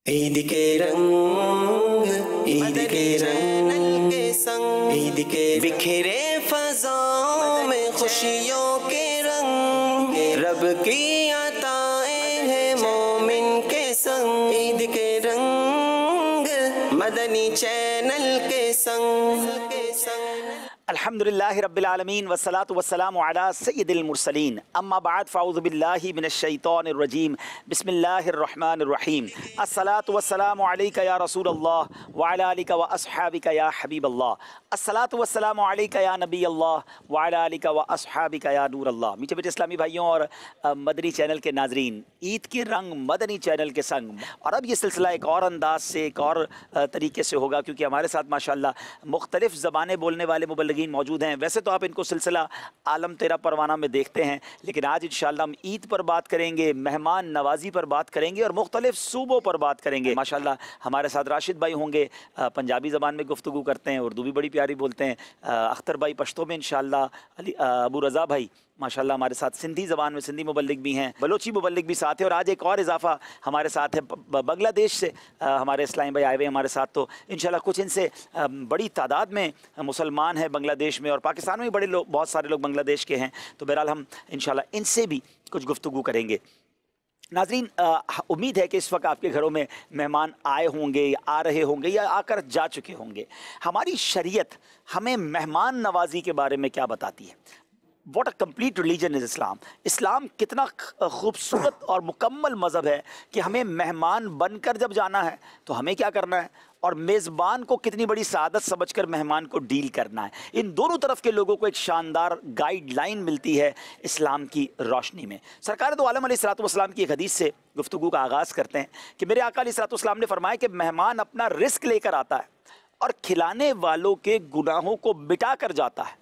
ईद के रंग, ईद के रंग के संग, ईद के बिखरे फज़ाओं में खुशियों के रंग, रब की अताएं हैं मोमिन के संग। ईद के रंग मदनी चैनल के संग। अल्हम्दुलिल्लाहि रब्बिल आलमीन वस्सलातु वस्सलामु अला सय्यिदिल मुरसलीन अम्मा बाद फ़अऊज़ु बिल्लाहि मिनश शैतानिर रजीम बिस्मिल्लाहिर रहमानिर रहीम अस्सलातु वस्सलामु अलैका या रसूलल्लाह व अला आलिका व अस्हाबिका या हबीबल्लाह अस्सलातु वस्सलामु अलैका या नबीअल्लाह व अला आलिका व अस्हाबिका या नूरल्लाह। मीठे मीठे इस्लामी भाइयों और मदनी चैनल के नाजरीन, ईद के रंग मदनी चैनल के संग। और अब ये सिलसिला एक और अंदाज से, एक और तरीके से होगा, क्योंकि हमारे साथ माशाअल्लाह मुख्तलिफ़ ज़बानें बोलने वाले मुबल्लिगीन मौजूद हैं। वैसे तो आप इनको सिलसिला आलम तेरा परवाना में देखते हैं, लेकिन आज इंशाअल्लाह हम ईद पर बात करेंगे, मेहमान नवाजी पर बात करेंगे और मुख्तलिफ सूबों पर बात करेंगे। माशाअल्लाह हमारे साथ राशिद भाई होंगे, पंजाबी ज़बान में गुफ्तगू करते हैं, उर्दू भी बड़ी प्यारी बोलते हैं। अख्तर भाई पश्तो में इंशाअल्लाह, अबू रज़ा भाई माशाल्लाह हमारे साथ सिंधी ज़बान में सिंधी मुबल्लिग भी हैं, बलोची मुबल्लिग भी साथ है। और आज एक और इजाफ़ा हमारे साथ है, बांग्लादेश से हमारे इस्लामी भाई आए हुए हमारे साथ। तो इंशाल्लाह कुछ इनसे बड़ी तादाद में मुसलमान हैं बांग्लादेश में, और पाकिस्तान में भी बड़े लोग, बहुत सारे लोग बांग्लादेश के हैं। तो बहरहाल हम इंशाल्लाह इनसे भी कुछ गुफ्तगू करेंगे। नाज़रीन, उम्मीद है कि इस वक्त आपके घरों में मेहमान आए होंगे या आ रहे होंगे या आकर जा चुके होंगे। हमारी शरीयत हमें मेहमान नवाजी के बारे में क्या बताती है? What a complete religion is Islam। इस्लाम कितना खूबसूरत और मुकम्मल मज़हब है कि हमें मेहमान बनकर जब जाना है तो हमें क्या करना है, और मेज़बान को कितनी बड़ी सादत समझकर मेहमान को डील करना है। इन दोनों तरफ के लोगों को एक शानदार गाइडलाइन मिलती है इस्लाम की रोशनी में। सरकार दो आलम अलैहिस्सलातु वस्सलाम की एक हदीस से गुफ्तगू का आगाज़ करते हैं कि मेरे आका अलैहिस्सलातु वस्सलाम ने फरमाया कि मेहमान अपना रिस्क लेकर आता है और खिलाने वालों के गुनाहों को मिटा कर जाता है,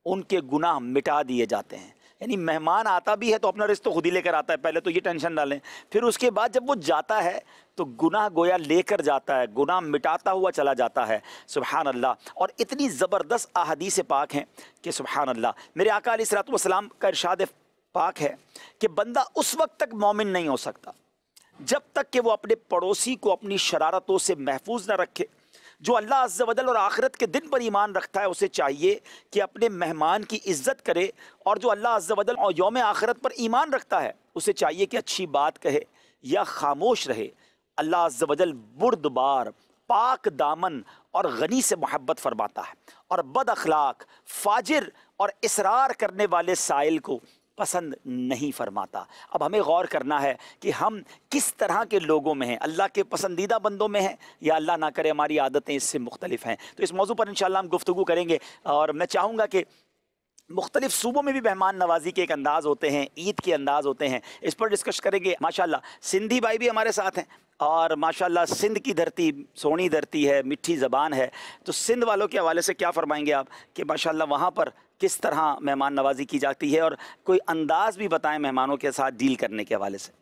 उनके गुनाह मिटा दिए जाते हैं। यानी मेहमान आता भी है तो अपना रिस्क तो खुद ही लेकर आता है, पहले तो ये टेंशन डालें, फिर उसके बाद जब वो जाता है तो गुनाह गोया लेकर जाता है, गुनाह मिटाता हुआ चला जाता है। सुभान अल्लाह। और इतनी ज़बरदस्त अहादीस पाक हैं कि सुभान अल्लाह। मेरे आका अलैहिस्सलातु वस्सलाम का इरशाद पाक है कि बंदा उस वक्त तक मोमिन नहीं हो सकता जब तक कि वो अपने पड़ोसी को अपनी शरारतों से महफूज न रखे। जो अल्लाह अज़्ज़ा वजल और आखिरत के दिन पर ईमान रखता है उसे चाहिए कि अपने मेहमान की इज़्ज़त करे, और जो अल्लाह अज़्ज़ा वजल और यौम आखिरत पर ईमान रखता है उसे चाहिए कि अच्छी बात कहे या खामोश रहे। अल्लाह अज़्ज़ा वजल बुर्दबार, पाक दामन और गनी से मोहब्बत फरमाता है, और बद अखलाक, फाजिर और इसरार करने वाले साइल को पसंद नहीं फरमाता। अब हमें गौर करना है कि हम किस तरह के लोगों में हैं, अल्लाह के पसंदीदा बंदों में हैं या अल्लाह ना करे हमारी आदतें इससे मुख्तलिफ हैं। तो इस मौजू पर इंशाअल्लाह हम गुफ्तगू करेंगे, और मैं चाहूँगा कि मुख्तलिफ सूबों में भी मेहमान नवाजी के एक अंदाज़ होते हैं, ईद के अंदाज़ होते हैं, इस पर डिस्कस करेंगे। माशाल्लाह सिंधी भाई भी हमारे साथ हैं, और माशाल्लाह सिंध की धरती सोनी धरती है, मिठी ज़बान है। तो सिंध वालों के हवाले से क्या फ़रमाएंगे आप कि माशाल्लाह वहाँ पर किस तरह मेहमान नवाजी की जाती है, और कोई अंदाज़ भी बताएं मेहमानों के साथ डील करने के हवाले से।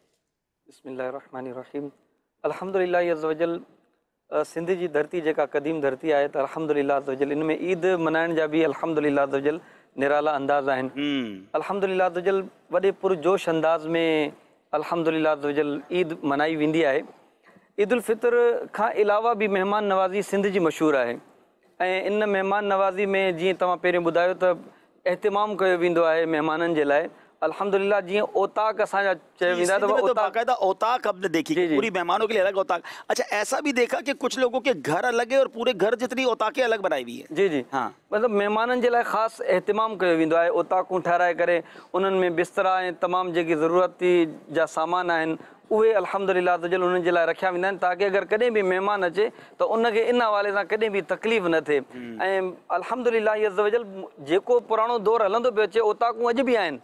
बिस्मिल्लाहिर्रहमानिर्रहीम। अल्हम्दुलिल्लाह अज़्ज़ वजल सिंध जी धरती जेका क़दीम धरती आहे, त अल्हम्दुलिल्लाह अज़्ज़ वजल इन में ईद मनाइण जा भी अल्हम्दुलिल्लाह अज़्ज़ वजल निराला अंदाज़ आहिनि। अल्हम्दुलिल्लाह अज़्ज़ वजल वॾे पुरजोश अंदाज़ में अल्हम्दुलिल्लाह अज़्ज़ वजल ईद मनाई वेंदी आहे। ईद उल फितर खां अलावा भी मेहमान नवाज़ी सिंध जी मशहूरु आहे, ऐं इन मेहमान नवाज़ी में जीअं तव्हां पहिरियों ॿुधायो त एहतिमाम कयो वेंदो आहे मेहमाननि जे लाइ। अल्हम्दुलिल्लाह जीअं ओताक असांजा चयो वेंदा तो बाकायदा औताक हमने देखी, पूरी मेहमानों के लिए अलग औताक। अच्छा, ऐसा भी देखा कि कुछ लोगों के घर अलग है और पूरे घर जितनी औताकें अलग बनाई हुई है। जी जी हाँ, मतिलबु महिमाननि जे लाइ ख़ासि एहतिमाम कयो वेंदो आहे। ओताकूं ठाराए करे उन्हनि में बिस्तरा ऐं तमामु जेकी ज़रूरती जा सामान आहिनि उहे अल्हम्दुलिल्लाह अज़्ज़ उन्हनि जे लाइ रखिया वेंदा आहिनि, ताकी अगरि कॾहिं बि महिमान अचे त उनखे इन हवाले सां कॾहिं बि तकलीफ़ न थिए। ऐं अल्हम्दुलिल्लाह अज़्ज़ वजल जेको पुराणो दौरु हलंदो पियो अचे, ओताकूं अॼु बि आहिनि,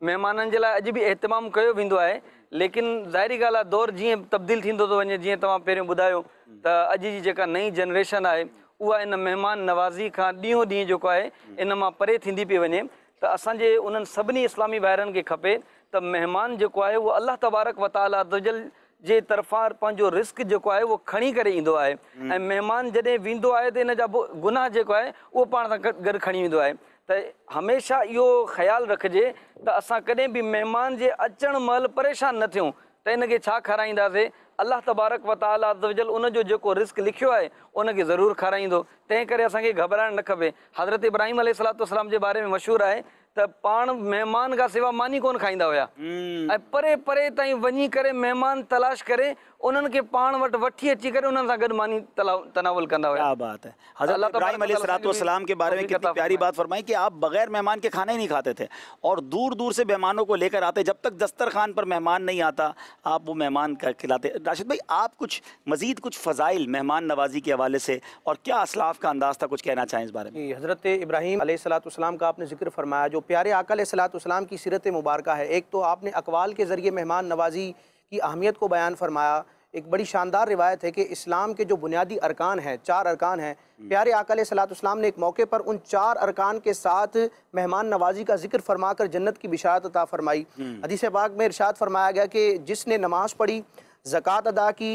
महिमाननि जे लाइ अॼु बि एहतिमाम कयो वेंदो आहे। लेकिन ज़ाहिरी ॻाल्हि आहे, दौरु जीअं तब्दील थींदो थो वञे, जीअं तव्हां पहिरियों ॿुधायो त अॼु जी जेका नई जनरेशन आहे उहा इन महिमान नवाज़ी खां ॾींहों ॾींहुं जेको आहे इन मां परे थींदी पई वञे। त असांजे उन्हनि सभिनी इस्लामी भाइरनि खे खपे त महिमान जेको आहे उहो अल्लाह तबारक व तआला अज़्ज़ जे तरफ़ां पंहिंजो रिस्क जेको आहे उहो खणी करे ईंदो आहे, ऐं महिमान जॾहिं वेंदो आहे त इन जा गुनाह जेको आहे उहो पाण सां गॾु खणी वेंदो आहे। त हमेशह इहो ख़्यालु रखिजे त असां कॾहिं बि महिमान जे अचण महिल परेशान न थियूं त इनखे छा खाराईंदासीं, अल्लाह तबारक व तआला अज़्ज़ व जल उन जो जेको रिस्क लिखियो आहे उनखे ज़रूरु खाराईंदो। तंहिं करे असांखे घबराइणु न खपे। हज़रत इब्राहिम अलैहिस्सलाम जे बारे में मशहूरु आहे त पाण महिमान खां सिवा मानी कोन खाईंदा हुया ऐं परे परे ताईं वञी करे महिमान तलाश करे उन्हनि खे पाण वटि वठी अची करे उन्हनि सां गॾु मानी तनावुल कंदा हुया। क्या बात है। हज़रत इब्राहिम अलैहिस्सलाम के बारे में कितनी प्यारी बात फरमाई कि आप बगैर मेहमान के खाना ही नहीं खाते थे और दूर दूर से मेहमानों को लेकर आते, जब तक दस्तरखान पर मेहमान नहीं आता आप वो मेहमान का खिलाते। राशिद भाई, आप कुछ मज़ीद कुछ फ़ज़ाइल मेहमान नवाजी के हवाले से और क्या असलाफ का अंदाज़ था, कुछ कहना चाहें इस बारे में? हज़रत इब्राहीम अलैहिस्सलाम का आपने ज़िक्र फरमाया, जो प्यारे आका अलैहिस्सलाम की सीरत मुबारक है। एक तो आपने अक़वाल के ज़रिए मेहमान नवाजी की अहमियत को बयान फरमाया। एक बड़ी शानदार रिवायत है कि इस्लाम के जो बुनियादी अरकान हैं, 4 अरकान हैं, प्यारे आका अलैहिस्सलाम ने एक मौके पर उन 4 अरकान के साथ मेहमान नवाजी का जिक्र फरमाकर जन्नत की बिशारत अता फरमाई। हदीस पाक में इरशाद फरमाया गया कि जिसने नमाज़ पढ़ी, ज़कात अदा की,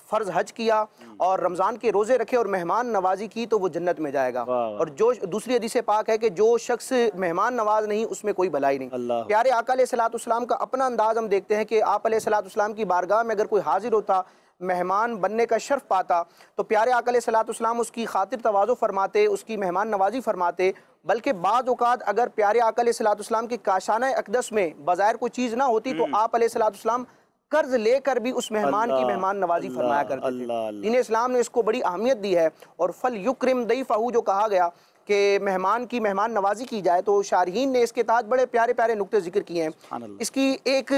फ़र्ज़ हज किया और रमज़ान के रोज़े रखे और मेहमान नवाजी की तो वो जन्नत में जाएगा। और जो दूसरी हदीस पाक है कि जो शख्स मेहमान नवाज नहीं उसमें कोई भलाई नहीं। प्यारे आका अलैहिस्सलाम का अपना अंदाज़ हम देखते हैं कि आप अलैहिस्सलाम की बारगाह में अगर कोई हाजिर होता, मेहमान बनने का शर्फ पाता, तो प्यारे आका अलैहिस्सलाम उसकी खातिर तवाज़ो फरमाते, उसकी मेहमान नवाजी फरमाते। बल्कि बाज़ औक़ात अगर प्यारे आका अलैहिस्सलाम के काशाना अक़दस में बज़ाहिर कोई चीज़ ना होती तो आप अलैहिस्सलाम कर्ज लेकर भी उस मेहमान की मेहमान नवाजी फरमाया करते थे। दीन इस्लाम ने इसको बड़ी अहमियत दी है। और फल युक्रिम दैफ़हू जो कहा गया कि मेहमान की मेहमान नवाजी की जाए, तो शारहीन ने इसके तहत बड़े प्यारे प्यारे नुक्ते जिक्र किए हैं। इसकी एक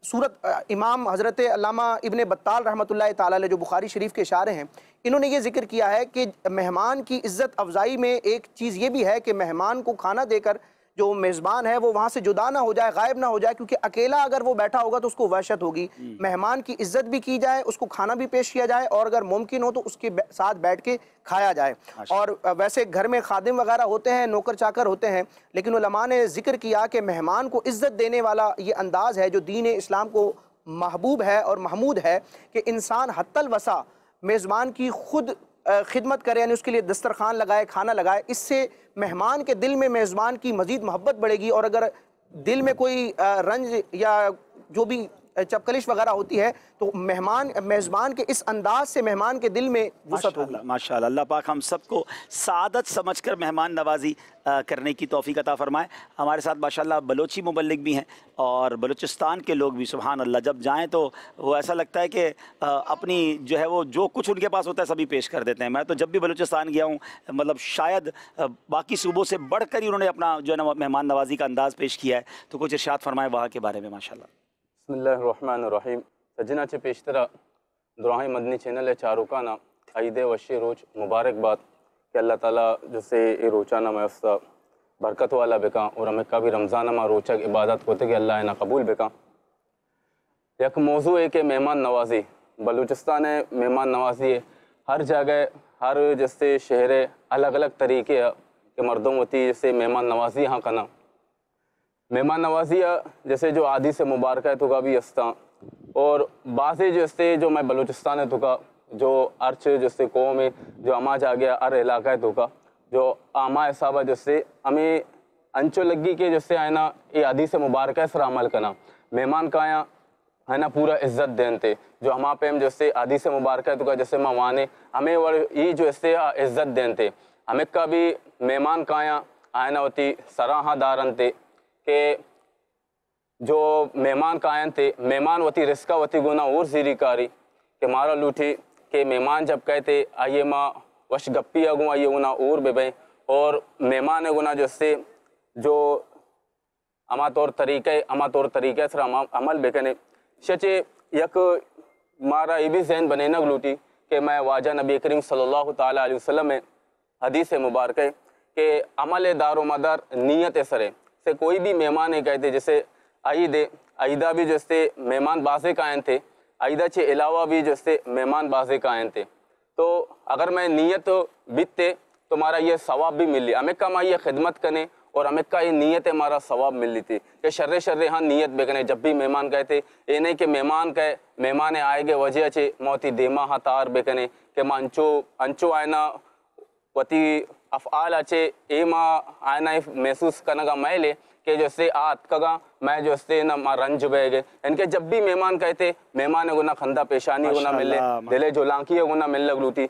सूरत इमाम हज़रत अल्लामा इब्न बत्ताल रहमतुल्लाह ताला अलैह जो बुखारी शरीफ के शारे हैं, इन्होंने ये जिक्र किया है कि मेहमान की इज़्ज़त अफजाई में एक चीज़ ये भी है कि मेहमान को खाना देकर जो मेज़बान है वो वहाँ से जुदा ना हो जाए, गायब ना हो जाए, क्योंकि अकेला अगर वो बैठा होगा तो उसको वहशत होगी। मेहमान की इज्जत भी की जाए, उसको खाना भी पेश किया जाए और अगर मुमकिन हो तो उसके साथ बैठ के खाया जाए। और वैसे घर में खादिम वगैरह होते हैं, नौकर चाकर होते हैं, लेकिन उलमा ने जिक्र किया कि मेहमान को इज्जत देने वाला ये अंदाज़ है जो दीन इस्लाम को महबूब है और महमूद है कि इंसान हत्तल वसा मेज़बान की खुद खिदमत करे, यानी उसके लिए दस्तरखान लगाए, खाना लगाए। इससे मेहमान के दिल में मेज़बान की मज़ीद मोहब्बत बढ़ेगी। और अगर दिल में कोई रंज या जो भी चपकलिश वगैरह होती है तो मेज़बान के इस अंदाज से मेहमान के दिल में वुसअत होगी। माशाअल्लाह, अल्लाह पाक हम सबको सादत समझकर मेहमान नवाजी करने की तौफीक अता फरमाए। हमारे साथ माशाअल्लाह बलोची मुबल्लिग भी हैं और बलूचिस्तान के लोग भी। सुभान अल्लाह, जब जाएँ तो वो ऐसा लगता है कि अपनी जो है वो जो कुछ उनके पास होता है सभी पेश कर देते हैं। मैं तो जब भी बलूचिस्तान गया हूँ, मतलब शायद बाकी सूबों से बढ़कर ही उन्होंने अपना जो है ना मेहमान नवाजी का अंदाज़ पेश किया है। तो कुछ इरशाद फरमाए वहाँ के बारे में। माशाअल्लाह। बिस्मिल्लाहिर्रहमानिर्रहीम। सजना चे पेशतरा दुराही मदनी चैनल है चारुकाना ईद वशी रोज मुबारकबाद कि अल्लाह ताला जैसे ये रोचाना मयस्सा बरकत वाला बेका और हमें का भी रमज़ान में रोचक इबादत होते कि अल्लाह ना कबूल बेका। एक मौजू है कि मेहमान नवाजी बलूचिस्तान है, मेहमान नवाजी है हर जगह, हर जैसे शहर अलग अलग तरीके है कि मर्दों होती जैसे मेहमान नवाजी यहाँ करना। मेहमान नवाजी जैसे जो आदि से मुबारक है तो का भी हस्ता और बाज़े जैसे जो मैं बलूचिस्तान है तो का जो अर्च जैसे कौम में जो अमाज आ गया अर इलाका है तो का जो आमा हिसाब जैसे हमें अंचो लगी के जैसे है ना ये आदि से मुबारक है सर अमल करना। मेहमान का यहाँ है ना पूरा इज्जत देते जो हमारे पे हम जैसे आदि से मुबारक है तो का जैसे माने हमें और ये जो ऐसे इज्जत देते हमें का भी मेहमान का यहाँ है ना होती सराहादारन थे के जो मेहमान कायन थे मेहमान वती रिस्का वती गुना और जीरी कारी के मारा लूठी के मेहमान जब कहते आइए माँ वश गप्पी अगू आइए गुना और बेबे और मेहमान गुना जैसे जो अमा तौर तरीके सर अमल बेकने शचे यक मारा ये भी जहन बने न लूटी कि मैं वाजा नबी करीम सल्लल्लाहु ताला अलैहि वसल्लम में हदीस मुबारक है कि अमल दारो मदार नीयत सरे से कोई भी मेहमान है कहते जैसे आईदा भी जैसे मेहमान बाज़े कायन थे, आईदा के अलावा भी जैसे मेहमान बाज़े कायन थे। तो अगर मैं नीयत बीतते तो हमारा ये सवाब भी मिली, हमें का ये खिदमत करने और हमें का ये नीयत हमारा सवाब मिली थी कि शर्रे हाँ नीयत बेकने जब भी मेहमान कहते ये नहीं कि मेहमान कहे मेहमान आएगे वजह चे मोती देमा हाँ तार बेकने कि माँ अंचो आयना वती अफ़आल अचे ए माँ आयना महसूस करने का मैले कि जैसे आत कगा मैं जैसे ना रंज बेगे इनके जब भी मेहमान कहते मेहमान गुना खंदा पेशानी गुना मिले दिले जो लांकी गुना मिल लगलू थी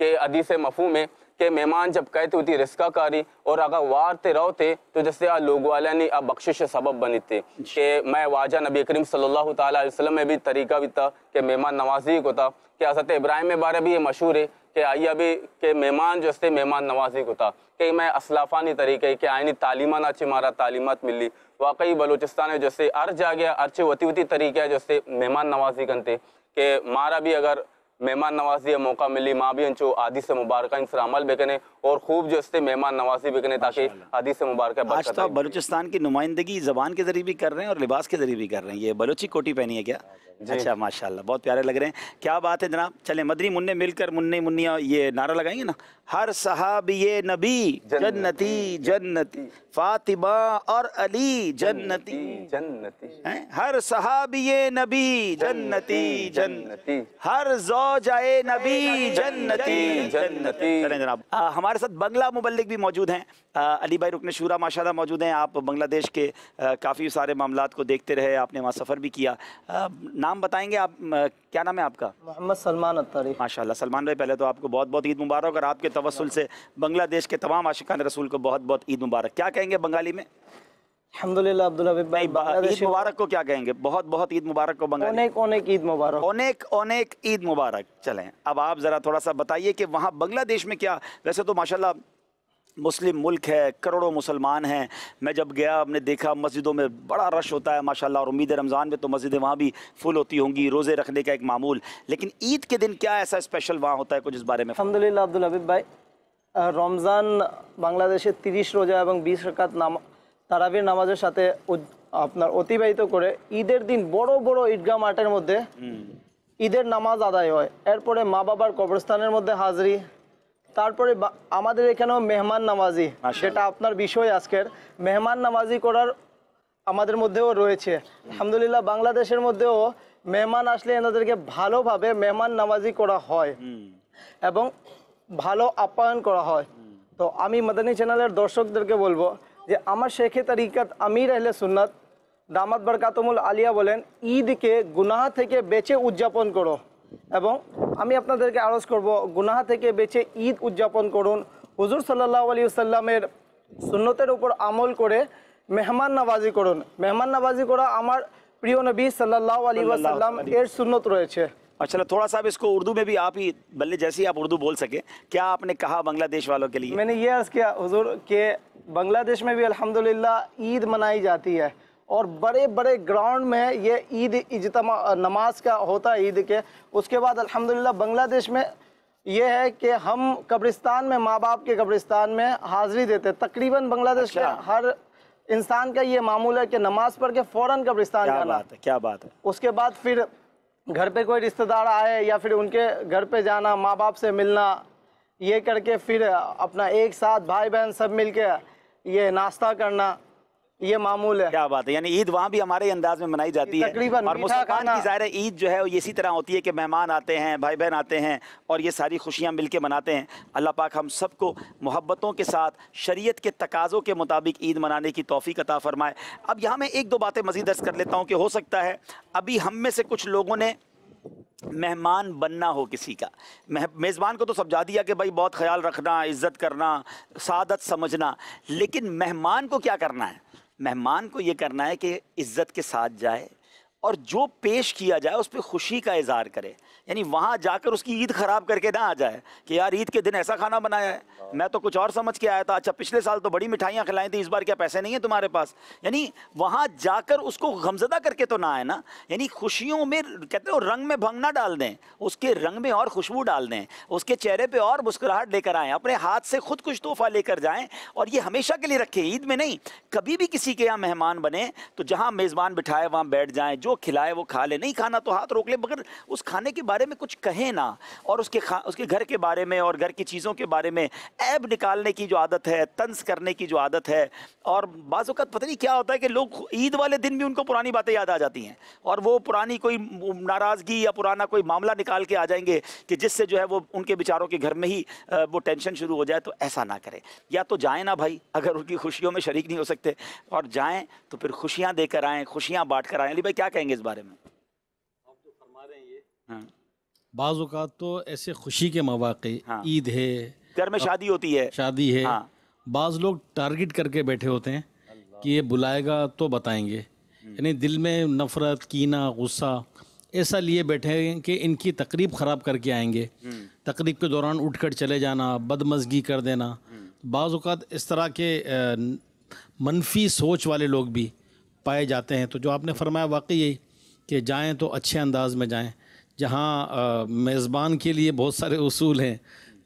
के हदीस मफहूम है कि मेहमान जब कहते होती रिस्का कारी और अगर वारते रहोते तो जैसे आ लोग वाले ने अब बख्शिश सबब बनी थे कि मैं वाजा नबी करीम सल्लल्लाहु ताला अलैहि वसल्लम में भी तरीका भी था कि मेहमान नवाजी को था कि हज़रत इब्राहिम में बारे भी ये मशहूर है कि आइया भी के मेहमान जो से मेहमान नवाजी को था कि मैं असलाफानी तरीके के आइनी तालीमा नाचे मारा तालीमत मिली वाकई बलूचिस्तान में जैसे अर्ज आ गया अर्चे वती तरीके है जैसे मेहमान नवाजी करते कि मारा भी अगर मेहमान नवाजी का मौका मिली माँ भी अंचो आदि से मुबारक इन पर अमल बेकने और खूब जो इससे मेहमान नवाजी बेकने ताकि आदि से मुबारक आज तो आप बलूचिस्तान की नुमाइंदगी ज़बान के ज़रिए भी कर रहे हैं और लिबास के ज़रिए भी कर रहे हैं। ये बलूची कोटी पहनी है क्या? अच्छा माशाल्लाह, बहुत प्यारे लग रहे हैं। क्या बात है जनाब। चले मदरी मुन्ने मिलकर मुन्ने मुन्निया ये नारा लगाएंगे ना, हर सहाबी नबी जन्नती जन्नती, फातिमा और अली जन्नती जन्नती, हर सहाबी नबी जन्नती जन्नती, हर ज़ौजाए नबी जन्नती जन्नती। चलें जनाब, हमारे साथ बंगला मुबल्लिग भी मौजूद हैं, अली भाई रुकन शूरा माशाल्लाह मौजूद हैं। आप बांग्लादेश के काफ़ी सारे मामलात को देखते रहे, आपने वहाँ सफ़र भी किया। नाम बताएंगे आप, क्या नाम है आपका? मोहम्मद सलमान अत्तारी। माशाल्लाह सलमान भाई, पहले तो आपको बहुत बहुत ईद मुबारक और आपके तवस्सुल से बांग्लादेश के तमाम आशिकान रसूल को बहुत बहुत ईद मुबारक। क्या कहेंगे बंगाली में? अल्हम्दुलिल्लाह अब्दुल हबीब भाई, ईद मुबारक को क्या कहेंगे? बहुत बहुत ईद मुबारक को बंगाली? ओनेक ओनेक ईद मुबारक। ओनेक ओनेक ईद मुबारक। चलें अब आप ज़रा थोड़ा सा बताइए कि वहाँ बांग्लादेश में क्या, वैसे तो माशाल्लाह मुस्लिम मुल्क है, करोड़ों मुसलमान हैं। मैं जब गया हमने देखा मस्जिदों में बड़ा रश होता है माशाल्लाह, और उम्मीद रमज़ान में तो मस्जिदें वहाँ भी फुल होती होंगी, रोज़े रखने का एक मामूल। लेकिन ईद के दिन क्या ऐसा स्पेशल वहाँ होता है, कुछ इस बारे में? अल्हम्दुलिल्लाह अब्दुल हबीब भाई, रमज़ान बाংলাদেশে 30 রোজা এবং 20 রাকাত তারাবির নামাজের সাথে আপনার অতিবাহিত করে ঈদের দিন বড় বড় ঈদগাহ মাঠের মধ্যে ঈদের নামাজ আদায় হয়। এরপরে মা বাবার কবরস্থানের মধ্যে হাজিরি, তারপরে আমাদের এখানেও মেহমান নামাজি, যেটা আপনার বিষয় আজকের, মেহমান নামাজি করার আমাদের মধ্যেও রয়েছে। আলহামদুলিল্লাহ বাংলাদেশের মধ্যেও মেহমান আসলে এনাদেরকে ভালোভাবে মেহমান নামাজি করা হয় এবং ভালো আপ্যায়ন করা হয়। তো আমি মাদানী চ্যানেলের দর্শকদেরকে বলবো যে আমার শেখে তরিকত আমির আহলে সুন্নাত দামাত বরকাতুমুল আলিয়া বলেন, ঈদকে গুনাহ থেকে বেঁচে উদযাপন করো। এবং আমি আপনাদেরকে আরজ করব গুনাহ থেকে বেঁচে ঈদ উদযাপন করুন। হুজুর সাল্লাল্লাহু আলাইহি ওয়াসাল্লামের সুন্নতের উপর আমল করে মেহমান নওয়াজি করুন। মেহমান নওয়াজি করা আমার প্রিয় নবী সাল্লাল্লাহু আলাইহি ওয়াসাল্লাম এর সুন্নত রয়েছে। अच्छा, थोड़ा सा इसको उर्दू में भी आप ही बल्ले जैसे ही आप उर्दू बोल सके, क्या आपने कहा बांग्लादेश वालों के लिए? मैंने ये अर्ज़ किया हुजूर कि बांग्लादेश में भी अल्हम्दुलिल्लाह ईद मनाई जाती है और बड़े बड़े ग्राउंड में ये ईद इज्तिमा नमाज का होता है ईद के। उसके बाद अल्हम्दुलिल्लाह बांग्लादेश में ये है कि हम कब्रिस्तान में माँ बाप के कब्रिस्तान में हाज़िरी देते। तकरीबन बांग्लादेश में हर इंसान का ये मामूल है कि नमाज पढ़ के फ़ौरन कब्रिस्तान जाना। क्या बात है। उसके बाद फिर घर पे कोई रिश्तेदार आए या फिर उनके घर पे जाना, माँ बाप से मिलना, ये करके फिर अपना एक साथ भाई बहन सब मिलके ये नाश्ता करना, ये मामूल है। क्या बात है। यानी ईद वहाँ भी हमारे अंदाज में मनाई जाती है तकरीबन। और मुसलमान की ज़ाहिर ईद जो है वो इसी तरह होती है कि मेहमान आते हैं, भाई बहन आते हैं और ये सारी खुशियाँ मिल के मनाते हैं। अल्लाह पाक हम सबको मोहब्बतों के साथ शरीयत के तकाज़ों के मुताबिक ईद मनाने की तौफीक अता फ़रमाए। अब यहाँ मैं एक दो बातें मज़ीद अर्ज़ कर लेता हूँ कि हो सकता है अभी हम में से कुछ लोगों ने मेहमान बनना हो किसी का, मेज़बान को तो समझा दिया कि भाई बहुत ख्याल रखना, इज़्ज़त करना, सादत समझना, लेकिन मेहमान को क्या करना है? मेहमान को ये करना है कि इज़्ज़त के साथ जाए और जो पेश किया जाए उस पर खुशी का इज़हार करे। यानी वहाँ जाकर उसकी ईद ख़राब करके ना आ जाए कि यार ईद के दिन ऐसा खाना बनाया है, मैं तो कुछ और समझ के आया था, अच्छा पिछले साल तो बड़ी मिठाइयाँ खिलाई थी, इस बार क्या पैसे नहीं हैं तुम्हारे पास? यानी वहाँ जाकर उसको गमज़दा करके तो ना आए ना। यानी खुशियों में कहते हो रंग में भंग ना डाल दें, उसके रंग में और खुशबू डाल दें, उसके चेहरे पर और मुस्कुराहट लेकर आएँ, अपने हाथ से खुद कुछ तोहफ़ा लेकर जाएँ और ये हमेशा के लिए रखें, ईद में नहीं। कभी भी किसी के यहाँ मेहमान बने तो जहाँ मेज़बान बिठाए वहाँ बैठ जाएँ, जो खिलाए वो खा ले, नहीं खाना तो हाथ रोक ले, मगर उस खाने के बारे में कुछ कहे ना, और उसके घर के बारे में और घर की चीज़ों के बारे में ऐब निकालने की जो आदत है, तंज करने की जो आदत है। और बाज़ औक़ात पता नहीं क्या होता है कि लोग ईद वाले दिन भी उनको पुरानी बातें याद आ जाती हैं और वो पुरानी कोई नाराज़गी या पुराना कोई मामला निकाल के आ जाएंगे कि जिससे जो है वो उनके बेचारों के घर में ही वो टेंशन शुरू हो जाए। तो ऐसा ना करें, या तो जाएं ना भाई, अगर उनकी खुशियों में शरीक नहीं हो सकते, और जाएं तो फिर खुशियां देकर आएँ, खुशियां बांट कर आएँ। अली भाई क्या कहेंगे इस बारे में? आप जो फरमा रहे हैं ये, हाँ, बाज़ औक़ात तो ऐसे खुशी के मौक़े, हाँ, ईद है, घर में शादी होती है, शादी है, हाँ, बाज़ लोग टारगेट करके बैठे होते हैं कि ये बुलाएगा तो बताएंगे, यानी दिल में नफ़रत, कीना, गुस्सा ऐसा लिए बैठे हैं कि इनकी तकरीब ख़राब करके आएंगे, तकरीब के दौरान उठकर चले जाना, बदमज़गी कर देना। बाज़ औक़ात इस तरह के मनफी सोच वाले लोग भी पाए जाते हैं। तो जो आपने फरमाया वाकई यही कि जाएं तो अच्छे अंदाज में जाएं, जहां मेज़बान के लिए बहुत सारे उसूल हैं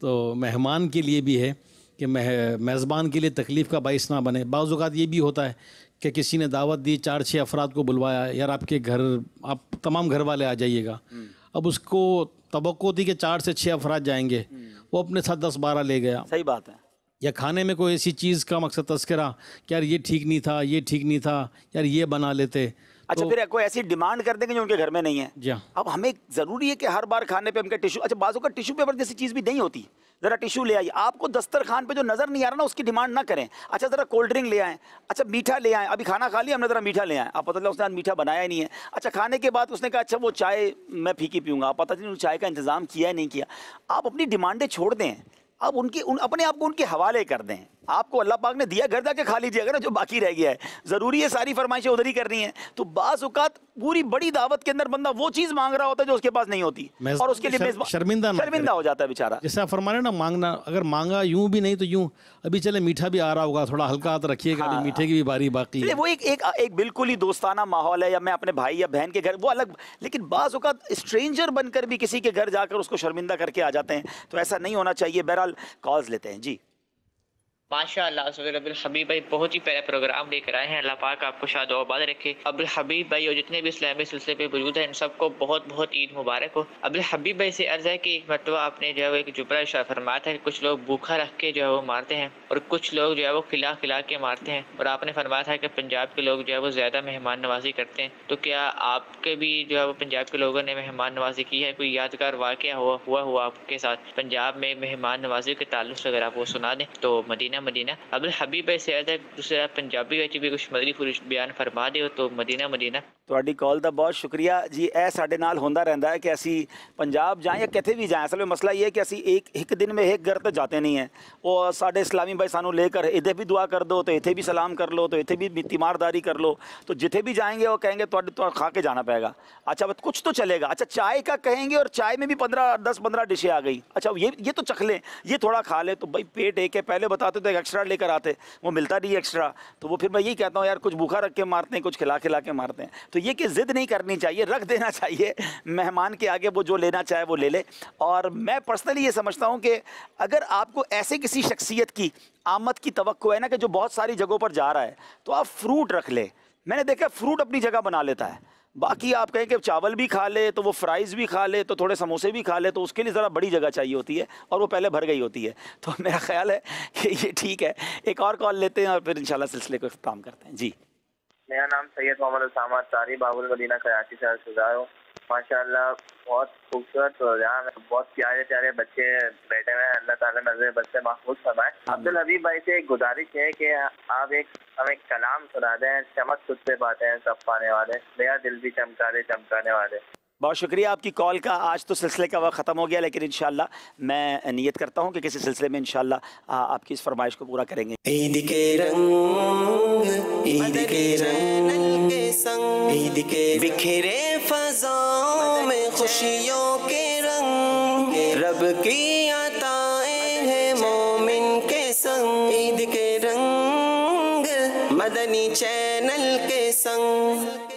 तो मेहमान के लिए भी है कि मेज़बान के लिए तकलीफ़ का बाइस ना बने। बाज़ औक़ात ये भी होता है कि किसी ने दावत दी, 4-6 अफराद को बुलवाया, यार आपके घर आप तमाम घर वाले आ जाइएगा, अब उसको तवक्को थी कि 4 से 6 अफराद जाएंगे, वो अपने साथ 10-12 ले गया। सही बात है। या खाने में कोई ऐसी चीज़ का मकसद तज़किरा कि यार ये ठीक नहीं था, ये ठीक नहीं था, यार ये बना लेते। अच्छा, फिर कोई ऐसी डिमांड कर देंगे जो उनके घर में नहीं है। जी हाँ। अब हमें ज़रूरी है कि हर बार खाने पे उनका टिशू, अच्छा बाज़ों का टिशू पेपर जैसी चीज़ भी नहीं होती, ज़रा टिशू ले आइए, आपको दस्तरखान पे जो नज़र नहीं आ रहा ना उसकी डिमांड ना करें। अच्छा ज़रा कोल्ड ड्रिंक ले आएँ, अच्छा मीठा ले आएँ, अभी खाना खा लिया हमने, ज़रा मीठा ले आएँ, आप पता चला उसने आज मीठा बनाया ही नहीं है। अच्छा खाने के बाद उसने कहा अच्छा वो चाय मैं फीकी पीऊँगा, आप पता नहीं चाय का इंतज़ाम किया है नहीं किया। आप अपनी डिमांडें छोड़ दें, आप अपने आप को उनके हवाले कर दें। आपको अल्लाह पाक ने दिया, घर जाके खा लीजिएगा ना जो बाकी रह गया है, ज़रूरी है सारी फरमाइशें उधर ही करनी है। तो बाज़ औक़ात पूरी बड़ी दावत के अंदर बंदा वो चीज़ मांग रहा होता है जो उसके पास नहीं होती, और उसके लिए शर्मिंदा हो जाता है बेचारा। जैसे आप फरमा रहे ना, मांगना, अगर मांगा यूं भी नहीं तो यूं, अभी चले मीठा भी आ रहा होगा, थोड़ा हल्का हाथ रखिएगा, हाँ, मीठे की भी बारी बाकी है। वो एक बिल्कुल ही दोस्ताना माहौल है, या मैं अपने भाई या बहन के घर, वो अलग। लेकिन बाज़ औक़ात स्ट्रेंजर बनकर भी किसी के घर जाकर उसको शर्मिंदा करके आ जाते हैं, तो ऐसा नहीं होना चाहिए। बहरहाल कॉल्स लेते हैं जी। माशाअल्लाह अब्दुल हबीब भाई बहुत ही प्यारा प्रोग्राम लेकर आए हैं। अल्लाह पाक आपको शाद और आबाद रखे। अब्दुल हबीब भाई और जितने भी इस्लामी सिलसिले पे मौजूद हैं इन सबको बहुत बहुत ईद मुबारक हो। अब्दुल हबीब भाई से अर्ज़ है कि एक मरतबा आपने जो है एक जुमला इरशाद फरमाया था कि कुछ लोग भूखा रख के जो है वो मारते हैं और कुछ लोग जो है वो खिला खिला के मारते हैं, और आपने फरमाया था कि पंजाब के लोग जो है वो ज़्यादा मेहमान नवाजी करते हैं। तो क्या आपके भी जो है वो पंजाब के लोगों ने मेहमान नवाजी की है? कोई यादगार वाक़या हुआ आपके साथ पंजाब में मेहमान नवाजी के ताल्लुक़ से, अगर आप वो सुना दें तो। मदीना अब्दुल हबीब भाई से दूसरा पंजाबी ਵਿੱਚ भी कुछ मदनी बयान फरमा दिओ तो मदीना। ਤੁਹਾਡੀ ਕਾਲ ਦਾ बहुत शुक्रिया जी। ਇਹ ਸਾਡੇ ਨਾਲ ਹੁੰਦਾ ਰਹਿੰਦਾ है कि ਅਸੀਂ पंजाब जाएं या कितने भी जाएं, असल में मसला ये है कि ਅਸੀਂ एक दिन में एक घर तो जाते नहीं हैं। और साढ़े इस्लामी भाई सानू लेकर इधर भी दुआ कर दो तो इतने भी सलाम कर लो, तो इतने भी तीमारदारी कर लो, तो जिथे भी जाएंगे वो कहेंगे तो खा के जाना पड़ेगा। अच्छा बस कुछ तो चलेगा। अच्छा चाय का कहेंगे और चाय में भी 10-15 डिशें आ गई, अच्छा ये तो चख लें, ये थोड़ा खा ले, तो भाई पेट एक है, पहले बताते तो एक एक्स्ट्रा लेकर आते, वो मिलता नहीं एक्स्ट्रा। तो वो फिर मैं यही कहता हूँ यार कुछ भूखा रख के मारते हैं, कुछ खिला के मारते हैं। तो ये कि ज़िद नहीं करनी चाहिए, रख देना चाहिए मेहमान के आगे, वो जो लेना चाहे वो ले ले। और मैं पर्सनली ये समझता हूँ कि अगर आपको ऐसे किसी शख्सियत की आमद की तवक्को है ना कि जो बहुत सारी जगहों पर जा रहा है, तो आप फ्रूट रख ले। मैंने देखा फ्रूट अपनी जगह बना लेता है। बाकी आप कहें कि चावल भी खा ले तो वो फ्राइज़ भी खा ले, तो थोड़े समोसे भी खा ले, तो उसके लिए ज़रा बड़ी जगह चाहिए होती है और वो पहले भर गई होती है। तो मेरा ख्याल है कि ये ठीक है। एक और कॉल लेते हैं और फिर इंशाल्लाह सिलसिले को इख्तिताम करते हैं जी। मेरा नाम सैयद मोहम्मद उसामा तारी बाबुल मदीना कराची से अर्ज़गुज़ार हूँ। माशाअल्लाह बहुत खूबसूरत प्रोग्राम है, बहुत प्यारे प्यारे बच्चे बैठे हुए हैं, अल्लाह ताला नज़र बच्चे महफूज फरमाए। अब्दुल हबीब भाई से एक गुजारिश है कि आप हमें कलाम सुना दें, चमक तुझ से बातें हैं सब पाने वाले, मेरा दिल भी चमकाने वाले। बहुत शुक्रिया आपकी कॉल का। आज तो सिलसिले का वक्त ख़त्म हो गया, लेकिन इंशाल्लाह मैं नियत करता हूँ कि किसी सिलसिले में इंशाल्लाह आपकी इस फरमाइश को पूरा करेंगे। ईद के रंग, ईद के रंग के संग, ईद के बिखरे फ़ज़ाओं में खुशियों के रंग, रब की अताएं हैं मोमिन के संग। ईद के रंग मदनी चैनल के संग।